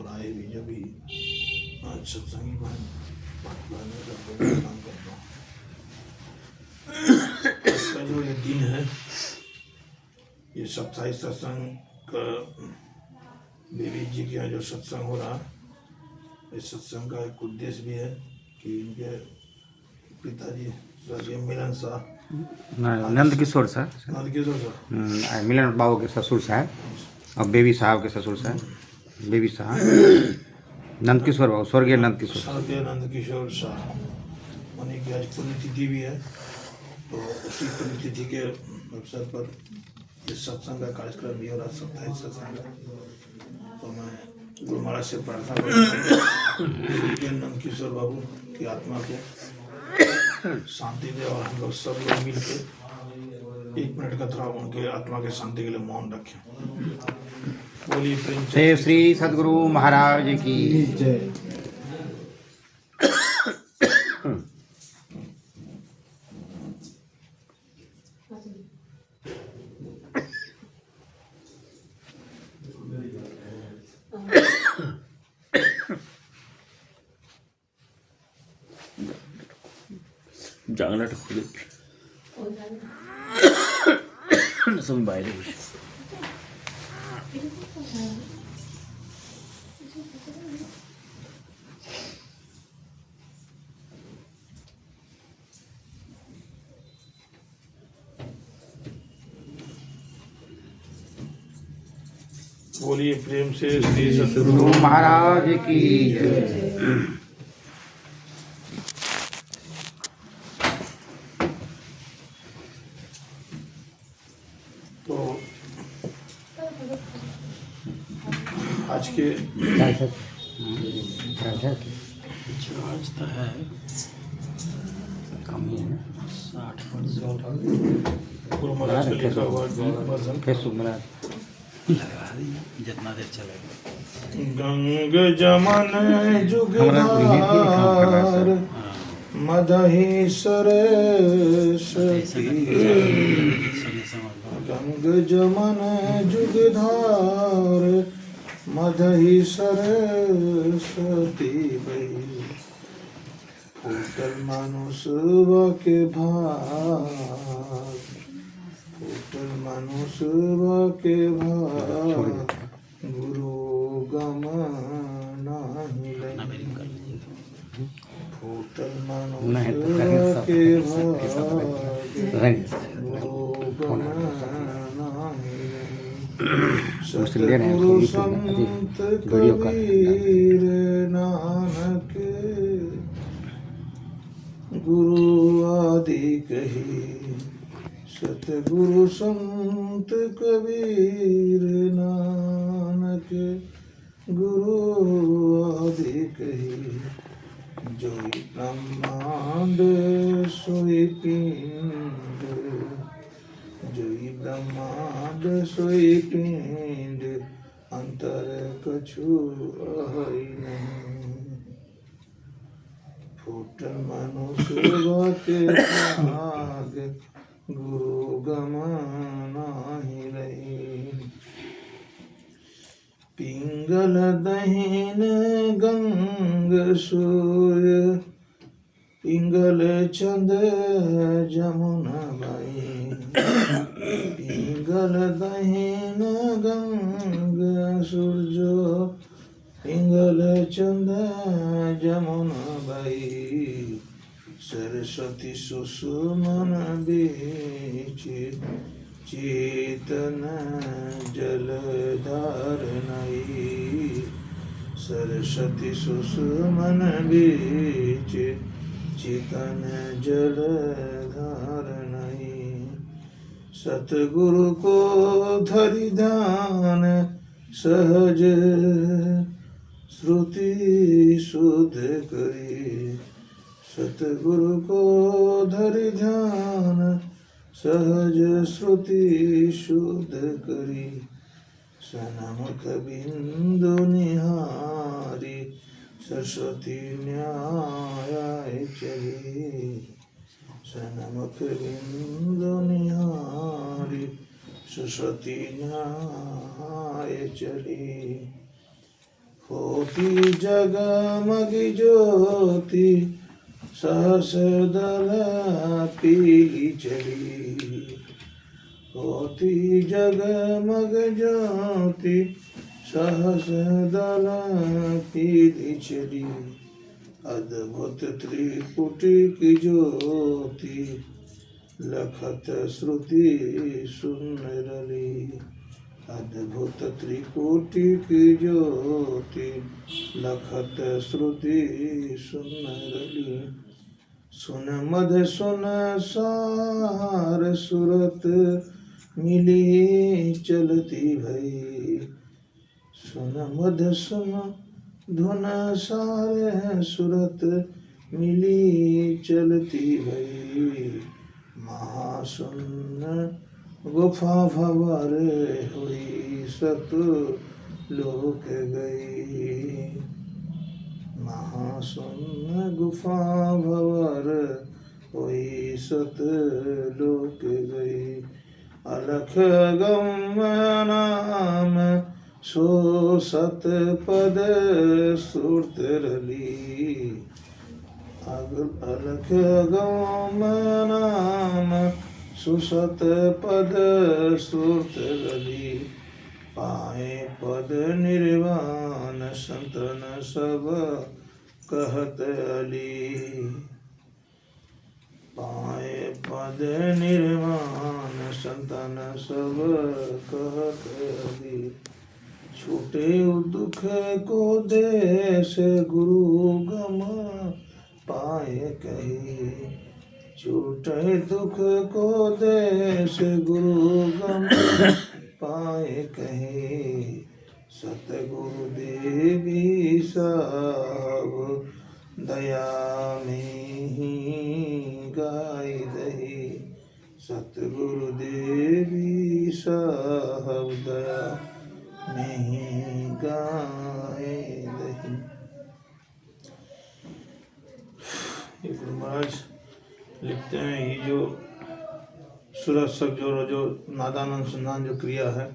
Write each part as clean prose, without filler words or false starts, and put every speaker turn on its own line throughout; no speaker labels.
आए भी जब भी आज सत्संगी भाई पाठवाने का काम करता हूँ। आज का जो ये दिन है, ये सप्ताही सत्संग का देवी जी के यहाँ जो सत्संग हो रहा, इस सत्संग का एक उद्देश्य भी है कि इनके पिताजी स्वर्गीय मिलन शाह,
नंद किशोर सर,
नंद किशोर शाह,
मिलन बाबू के ससुर साहब और बेबी साहब के ससुर साहब, बेबी साहब नंद किशोर बाबू, स्वर्गीय नंद किशोर
शाह, उन्हीं की आज पुण्यतिथि भी है। तो उसी पुण्यतिथि के अवसर पर इस सत्संग का कार्यक्रम भी हो रहा, सप्ताही सत्संग का। तो मैं गुरु महाराज से प्रार्थना करता हूँ नंद किशोर बाबू की आत्मा को शांति दे, और हम लोग सब लोग मिलकर 1 मिनट का थोड़ा उनके आत्मा के शांति के लिए मौन रखें। बोलिए प्रेम से
श्री सद्गुरु महाराज की
जय।
জানলাটা খুলে সব বাইরে বসে
बोलिए प्रेम से श्री
सद्गुरु महाराज की जय।
तो आज के
चार्ज तो है
कम ही है ना
60%
गुरु महाराज का लिखा हुआ भजन
फेसबुक में
लगा दी जितना देर चलेगा।
गंग जमन जुगधार मदही सरस्वती, गंग जमन जुगधार मदही सरस्वती बही, फूटल मानुष के भाग, फूटल मानुष के भाग, गुरु गम नाही लई, फूटल मानुष के भाग, गुरु गम नाही लई। सतगुरु संत कबीर नानक, गुरु आदि कही, सतगुरु संत कबीर नानक, गुरु आदि कही, जोई ब्रह्मांड सोई पिंड, जोई ब्रह्मांड सोई पिंड, अंतर कछु है नहीं, फूटल मनुष्य के भाग, गुरु गम नाही लई। पिंगल दहीन गंग सूर्य, पिंगल चंद Jamuna by, Pingal दहीन Gang Surya, Pingal Chand Jamuna by, Saraswati सुषुमन बीच, चेतन जलधार नई, सरस्वती सुषुमन बीच, चेतन जलधार नई। सतगुरु को धरि ध्यान सहज, श्रुति शुद्ध करी, सतगुरु को धरि ध्यान सहज, श्रुति शुद्ध करी, सनमुख बिंदु निहारी, सरस्वती न्याय चली, सनमुख बिंदु निहारी, सरस्वती न्याय चली, होती जगमग ज्योति सहस दला पीली चली। होती जगमग ज्योति सहस दला पीली चली। अद्भुत त्रिपुटी की ज्योति लखत श्रुति सुनरली। अद्भुत त्रिपुटी की ज्योति लखत श्रुति सुनरली। सुन मध सुन सार सुरत मिली चलती भई। सुन मध सुन धुन सार सुरत मिली चलती भई। महासुन गुफा भंवर हुई सत लोक गई। महासुन गुफा भंवर हुई सत लोक गई। अलख गम नाम सो सत पद सुरत रली। अलख गम नाम सुसत पद सुरत रली। पाए पद निर्वाण संतन सब कहत अली। पाए पद निर्वाण संतन सब कहत अली। छूटे दुख को देश गुरु गम पाए कही। छूटे दुख को देश गुरु गम पाए कहे। सतगुरु देवी सब दया में ही गाय दही। सतगुरु देवी सब दया में ही गाय दही। ये गुरु महाराज लिखते हैं, ये जो सूरज सब जो नादान अनुसंधान जो क्रिया है,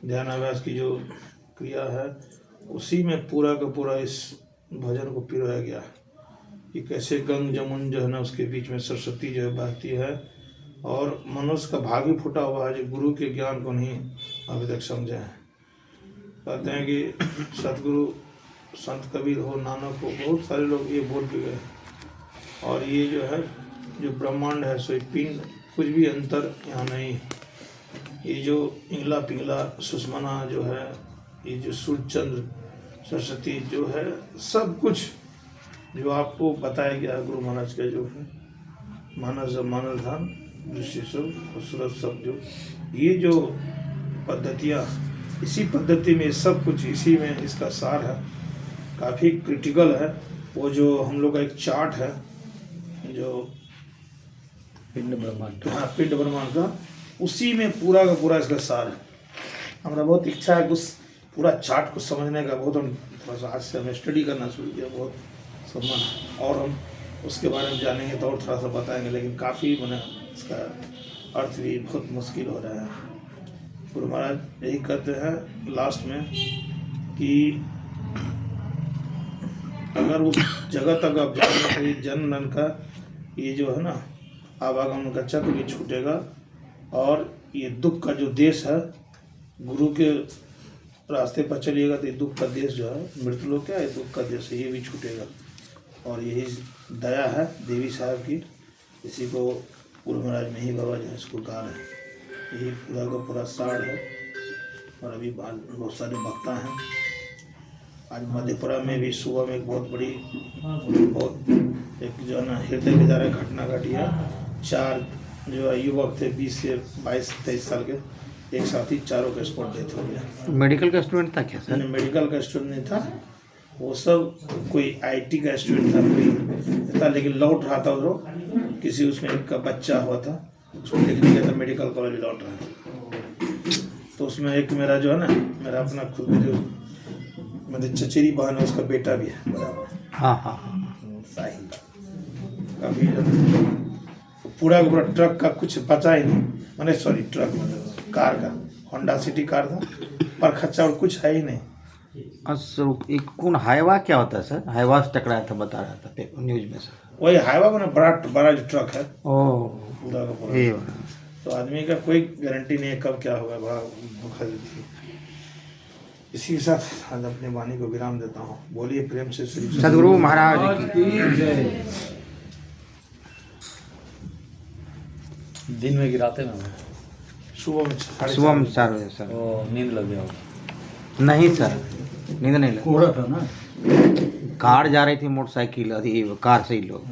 ध्यानाभ्यास की जो क्रिया है, उसी में पूरा का पूरा इस भजन को पिरोया गया है कि कैसे गंग जमुन जो है ना, उसके बीच में सरस्वती जो है बहती है और मनुष्य का भाग ही फूटा हुआ है जो गुरु के ज्ञान को नहीं अभी तक समझे हैं। कहते हैं कि सतगुरु संत कबीर हो, नानक हो, बहुत सारे लोग ये बोल के गए। और ये जो है जो ब्रह्मांड है सो पिंड, कुछ भी अंतर यहाँ नहीं है। ये जो इंगला पिंगला सुषमना जो है, ये जो सूर्य चंद्र सरस्वती जो है, सब कुछ जो आपको बताया गया गुरु महाराज का जो है मानस मानस धाम दृश्य सब सूरज सब जो ये जो पद्धतियाँ, इसी पद्धति में सब कुछ इसी में इसका सार है। काफ़ी क्रिटिकल है। वो जो हम लोग का एक चार्ट है जो
पिंड ब्रह्मांड,
हाँ पिंड ब्रह्मांड का, उसी में पूरा का पूरा इसका सार है। हमारा बहुत इच्छा है कि उस पूरा चार्ट को समझने का, बहुत हम थोड़ा सा आज से हमें स्टडी करना शुरू किया, बहुत सम्मान, और हम उसके बारे में जानेंगे तो और थोड़ा सा बताएंगे, लेकिन काफ़ी मैंने इसका अर्थ भी बहुत मुश्किल हो रहा है। गुरु महाराज यही कहते हैं लास्ट में कि अगर उस जगह तक आप जाएंगे तो ये जन्म मरण का ये जो है ना आवागमन का चक्र भी छूटेगा, और ये दुख का जो देश है, गुरु के रास्ते पर चलिएगा तो ये दुख का देश जो है, मृत्यु लोक क्या है, दुख का देश है, ये भी छूटेगा। और यही दया है देवी साहब की, इसी को गुरु महाराज में ही बाबा जो है इसको गा रहे हैं। यही पूरा का पूरा सार है। और अभी बहुत सारे वक्ता हैं। आज मधेपुरा में भी सुबह में एक बहुत बड़ी, बहुत एक जो है ना हृदय विदारक घटना घटी है। 4 जो युवक थे 20 से 22-23 साल के, एक साथ ही चारों का स्पॉट डेथ हो गया।
मेडिकल का स्टूडेंट था क्या सर?
मेडिकल का स्टूडेंट नहीं था वो, सब कोई आईटी का स्टूडेंट था, कोई था, लेकिन लौट रहा था उधर, किसी उसमें एक का बच्चा हुआ था, उसको देखने गया था, मेडिकल कॉलेज लौट रहा था। तो उसमें एक मेरा जो है ना, मेरा अपना खुद में जो मेरे चचेरी बहन है, उसका बेटा भी है बराबर,
हाँ हाँ
साहिल का भी पूरा का पूरा ट्रक का कुछ बचा ही नहीं, मैंने सॉरी ट्रक मतलब कार का, होंडा सिटी कार था, पर खर्चा और कुछ है ही नहीं।
एक कौन हाईवा क्या होता है सर? हाईवा से टकराया था बता रहा था न्यूज में सर।
वही हाईवा में बड़ा बड़ा जो ट्रक है
ओह
पूरा का पूरा।
ये वाला।
तो आदमी का कोई गारंटी नहीं है कब क्या होगा, बड़ा धोखा देती है। इसी के साथ आज अपनी वाणी को विराम देता हूँ। बोलिए प्रेम से श्री
सदगुरु महाराज की।
दिन में गिराते ना
सुबह में
सुबह में 4 बजे सर।
वो नींद लग गया होगा।
नहीं सर, नींद नहीं लगी।
कोहरा था ना।
कार जा रही थी मोटरसाइकिल, कार से ही लोग,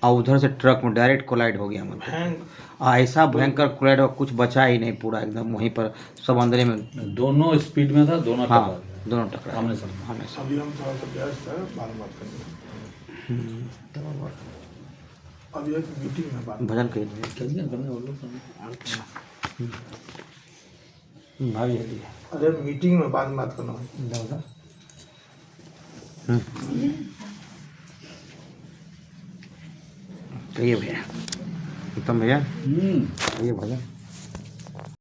और उधर से ट्रक में डायरेक्ट कोलाइड हो गया। मतलब
भयंकर
ऐसा भयंकर कोलाइड, कुछ बचा ही नहीं, पूरा एकदम वहीं पर सब अंदर में।
दोनों स्पीड में था, दोनों
हाँ
टकरा
दोनों टकरा
सामने सामने।
हमें सब।
अभी हम थोड़ा सा व्यस्त है, बात करेंगे। अभी एक मीटिंग में बात।
भजन के
चलिए करने वालों
अच्छा भाई है।
अरे मीटिंग में बात करना है।
दादा कहिए भैया, उत्तम भैया कहिए भजन।